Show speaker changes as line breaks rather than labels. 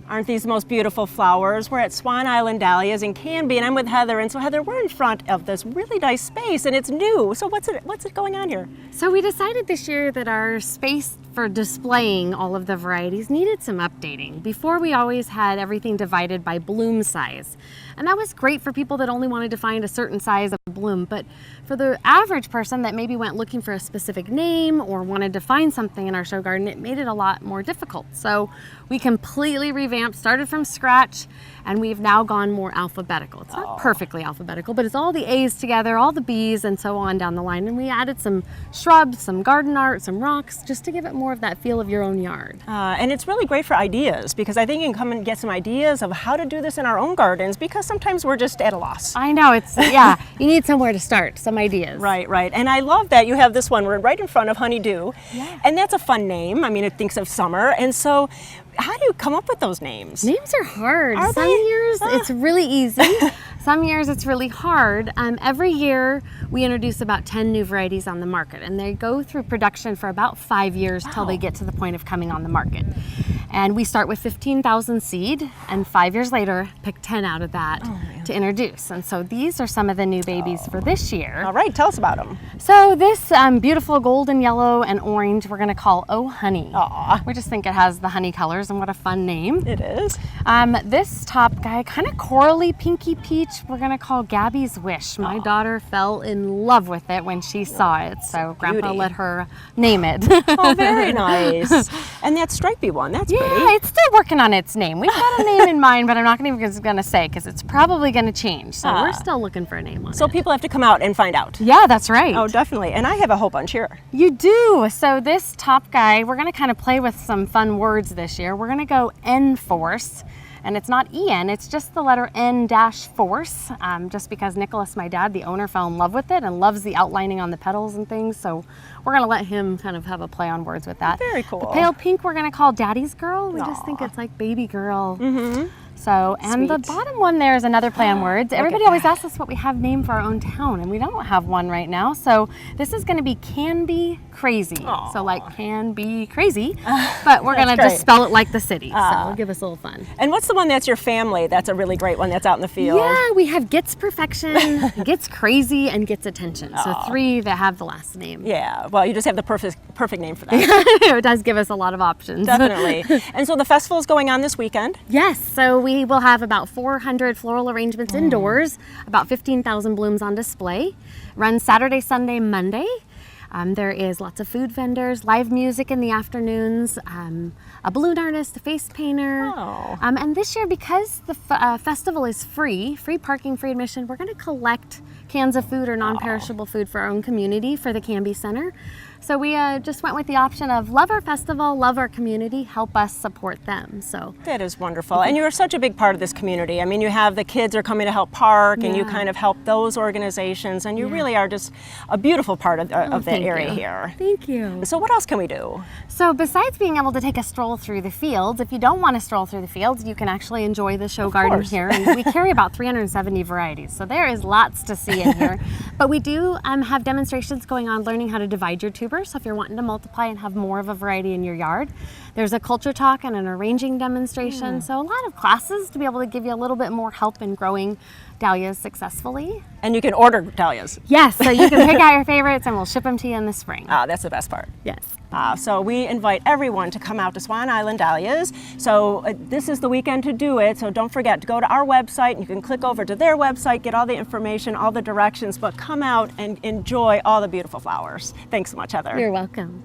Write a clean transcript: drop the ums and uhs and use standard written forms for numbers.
Aren't these the most beautiful flowers? We're at Swan Island Dahlias in Canby, and I'm with Heather. And so Heather, we're in front of this really nice space, and it's new. So what's it going on here?
So we decided this year that our space for displaying all of the varieties needed some updating. Before, we always had everything divided by bloom size. And that was great for people that only wanted to find a certain size of bloom. But for the average person that maybe went looking for a specific name or wanted to find something in our show garden, it made it a lot more difficult. So we completely revamped, started from scratch, and we've now gone more alphabetical. It's not perfectly alphabetical, but it's all the A's together, all the B's, and so on down the line. And we added some shrubs, some garden art, some rocks, just to give it more of that feel of your own yard.
And it's really great for ideas, because I think you can come and get some ideas of how to do this in our own gardens, because sometimes we're just at a loss.
I know, it's, yeah, you need somewhere to start, some ideas.
Right. And I love that you have this one. We're right in front of Honeydew.
Yeah.
And that's a fun name. I mean, it thinks of summer. And so how do you come up with those names?
Names are hard.
Are
Some
they?
years it's really easy. Some years it's really hard. Every year we introduce about 10 new varieties on the market, and they go through production for about 5 years till they get to the point of coming on the market. And we start with 15,000 seed, and 5 years later pick 10 out of that to introduce. And so these are some of the new babies for this year.
All right, tell us about them.
So this beautiful golden yellow and orange we're going to call Oh Honey.
Aw.
We just think it has the honey colors, and what a fun name.
It is.
This top guy, kind of corally pinky peach, we're going to call Gabby's Wish. My daughter fell in love with it when she saw it, so Grandpa let her name it.
Oh, very nice. And that stripy one, that's pretty.
Yeah, it's still working on its name. We've got a name in mind, but I'm not even going to say because it's probably going to change. So we're still looking for a name on it.
So people have to come out and find out.
Yeah, that's right.
Oh, definitely. And I have a whole bunch here.
You do. So this top guy, we're going to kind of play with some fun words this year. We're going to go N-Force. And it's not E-N, it's just the letter N-Force, just because Nicholas, my dad, the owner, fell in love with it and loves the outlining on the petals and things. So we're going to let him kind of have a play on words with that.
Very cool.
The pale pink we're going to call Daddy's Girl. We just think it's like baby girl.
Mm-hmm.
So, and the
Sweet.
bottom one there is another play on words. Everybody always asks us what we have named for our own town, and we don't have one right now. So this is going to be Can Be Crazy.
Aww.
So like can be crazy, but we're going to
That's
just spell it like the city. So it'll give us a little fun.
And what's the one that's your family? That's a really great one that's out in the field.
Yeah, we have Gets Perfection, Gets Crazy, and Gets Attention. So 3 that have the last name.
Yeah, well, you just have the perfect name for that.
It does give us a lot of options.
Definitely. And so the festival is going on this weekend.
Yes, so we will have about 400 floral arrangements indoors, about 15,000 blooms on display. Runs Saturday, Sunday, Monday. There is lots of food vendors, live music in the afternoons, a balloon artist, a face painter. And this year, because the festival is free parking, free admission, we're going to collect cans of food or non-perishable food for our own community for the Canby Center. So we just went with the option of love our festival, love our community, help us support them. So
that is wonderful. And you're such a big part of this community. I mean, you have the kids are coming to help park, and you kind of help those organizations, and you really are just a beautiful part of that area here.
Thank you.
So what else can we do?
So besides being able to take a stroll through the fields, if you don't want to stroll through the fields, you can actually enjoy the show garden here. And we carry about 370 varieties, so there is lots to see in here. But we do have demonstrations going on learning how to divide your tubers. So if you're wanting to multiply and have more of a variety in your yard, there's a culture talk and an arranging demonstration. So a lot of classes to be able to give you a little bit more help in growing dahlias successfully.
And you can order dahlias.
Yes, so you can pick out your favorites and we'll ship them to you in the spring.
That's the best part.
Yes.
So we invite everyone to come out to Swan Island Dahlias. So this is the weekend to do it. So don't forget to go to our website, and you can click over to their website, get all the information, all the directions, but come out and enjoy all the beautiful flowers. Thanks so much, Heather.
You're welcome.